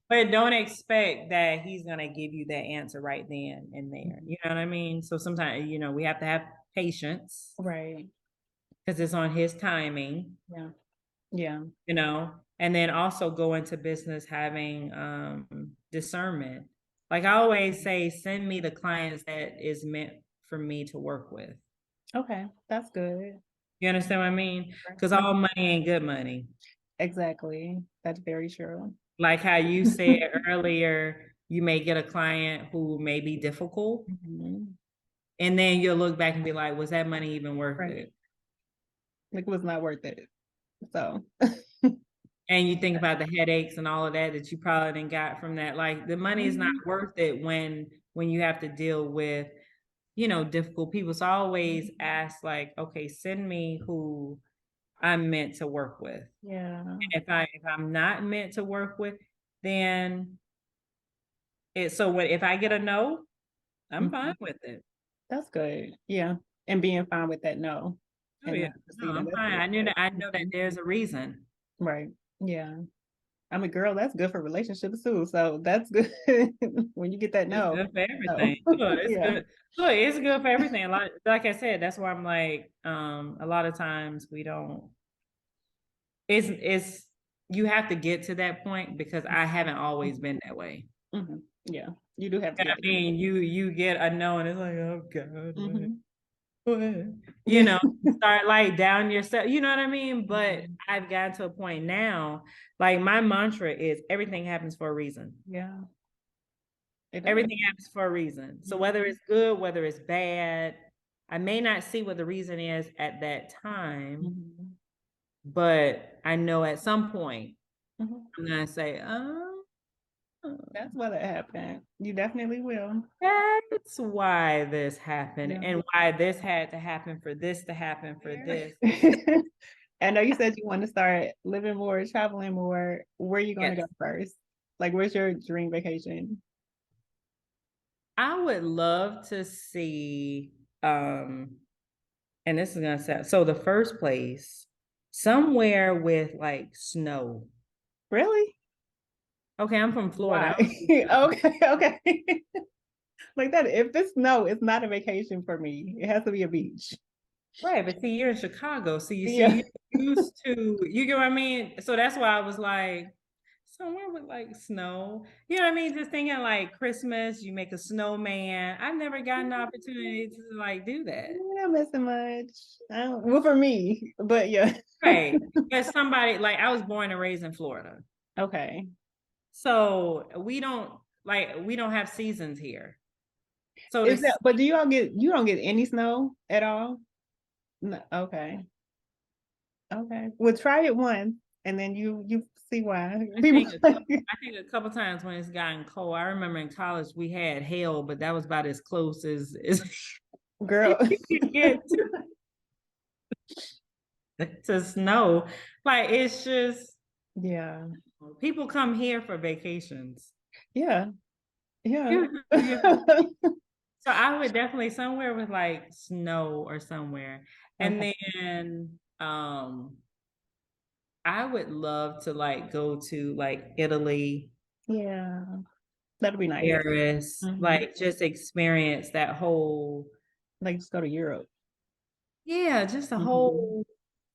but don't expect that he's gonna give you that answer right then and there. Mhm. You know what I mean? So sometimes, we have to have patience Right. because it's on his timing, Yeah. Yeah. and then also go into business having discernment. Like I always say, send me the clients that is meant for me to work with. Okay. That's good. You understand what I mean? Because Mhm. all money ain't good money. Exactly. That's very true. Like how you said earlier, you may get a client who may be difficult, Mhm. and then you'll look back and be like, was that money even worth Right. it? Like it was not worth it. So, And you think about the headaches and all of that you probably didn't got from that. Like the money is not Mhm. worth it when you have to deal with, difficult people. So I always ask like, okay, send me who I'm meant to work with. Yeah. If I'm not meant to work with, then if I get a no, I'm fine Mhm. with it. That's good. Yeah. And being fine with that no Oh and yeah, not no, proceeding. I'm That's fine. good. I know that Mhm. there's a reason. Right. Yeah. I'm a girl, that's good for relationships too. So that's good when you get that It's no. good for No. everything. Look, it's Yeah. good. Look, it's good for everything. Like I said, that's why I'm like, a lot of times we don't. It's you have to get to that point because I haven't always been that way. Mhm. Yeah. You do have to You know get what I that. mean, you get a no, and it's like, oh God, Mhm. what? You Yeah. know, start like down yourself. You know what I mean? But Mhm. I've gotten to a point now. Like my mantra is, everything happens for a reason. Yeah. It does. Everything happens for a reason. So whether Mhm. it's good, whether it's bad, I may not see what the reason is at that time, Mhm. but I know at some point Mhm. I'm gonna say, oh, That's why that happened. You definitely will. that's why this happened Yeah. and why this had to happen for this to happen for this. I know you said you want to start living more, traveling more. Where are you going to Yes. go first? Like, where's your dream vacation? I would love to see, and this is gonna sound so the first place, somewhere with like snow. Really? Okay, I'm from Florida. Why? Okay, okay. Like that. If it's snow, it's not a vacation for me. It has to be a beach. Right, but see, you're in Chicago, so you see, Yeah. you're used to, you get what I mean? So that's why I was like, somewhere with like snow. You know what I mean? Just thinking like Christmas, you make a snowman. I've never gotten the opportunity to like do that. You're not missing much. Well, for me, but yeah. Right. As somebody like I was born and raised in Florida. Okay. So we don't have seasons here. So Is this that, but you don't get any snow at all? No, okay. Okay. Well, try it once and then you see why. I People think I think a couple times when it's gotten cold. I remember in college we had hail, but that was about as close as girl. you could get to snow. Like it's just Yeah. people come here for vacations. Yeah. Yeah. Yeah. So I would definitely somewhere with like snow or somewhere. And Okay. then I would love to like go to like Italy, Yeah. That'd be nice. Paris, Mhm. like just experience that whole, Like just go to Europe. yeah, just the Mhm. whole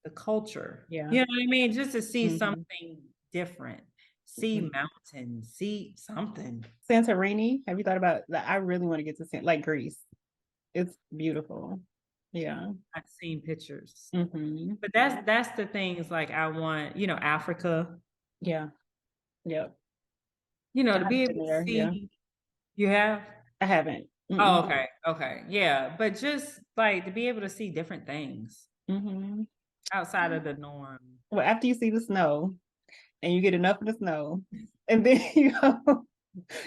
the culture. Yeah. You know what I mean? Just to see Mhm. something different, see Mhm. mountains, see something. Santorini. Have you thought about that? I really want to get to like Greece. It's beautiful. Yeah. I've seen pictures. Hmm. But that's the things like I want, Africa, Yeah. Yep. to I've be able been to there. Yeah. see. You have? I haven't. Oh, Mm-mm. okay. Okay. Yeah. But just like to be able to see different things Hmm. outside of the norm. Well, after you see the snow and you get enough of the snow, and then you go,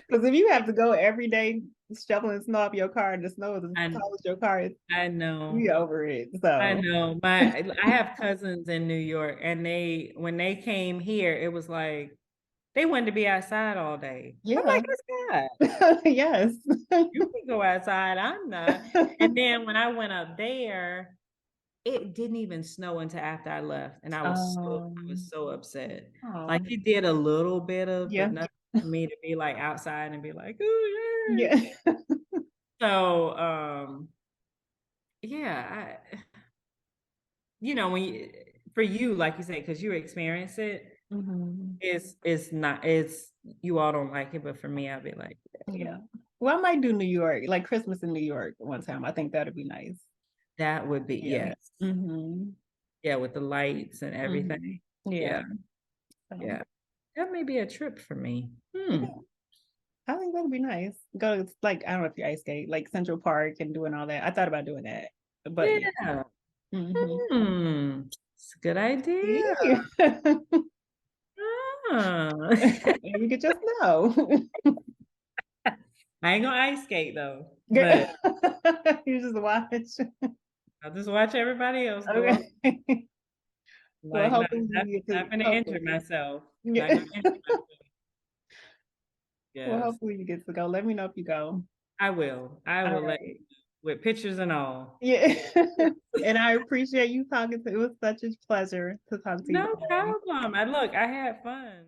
because if you have to go every day shoveling snow off your car and the snow is as I tall as your car, is I know. we over it. I So know. I have cousins in New York and when they came here, it was like they wanted to be outside all day. I'm yeah. like, it's God. Yes. You can go outside. I'm not. And then when I went up there, it didn't even snow until after I left. And I was so upset. Oh, Like it did a little bit but yeah. nothing for me to be like outside and be like, oh yeah. Yeah. So yeah, when for you, like you said, because you experience it, Hmm. it's not it's you all don't like it, but for me, I'll be like, Yeah. Well, I might do New York, like Christmas in New York one time. I think that'd be nice. that would be Yeah. yes. Hmm. Yeah, with the lights and Hmm. everything. Yeah. Yeah, So yeah. That may be a trip for me. yeah, I think that'd be nice. Go to like I don't know if you ice skate, like Central Park and doing all that. I thought about doing that, but yeah. Yeah. Hmm. It's a good idea. See, Ah. you could just know. I ain't gonna ice skate though, but You just watch. I'll just watch everybody else go up. Okay. Well, Like, not, hopefully not, you get not to gonna injure hopefully. myself. Not Yeah. gonna injure myself. Well, Yes, hopefully you get to go. Let me know if you go. I will. I All will let right. with pictures and all. Yeah. And I appreciate you talking to. It was such a pleasure to talk to you No today. problem. I had fun.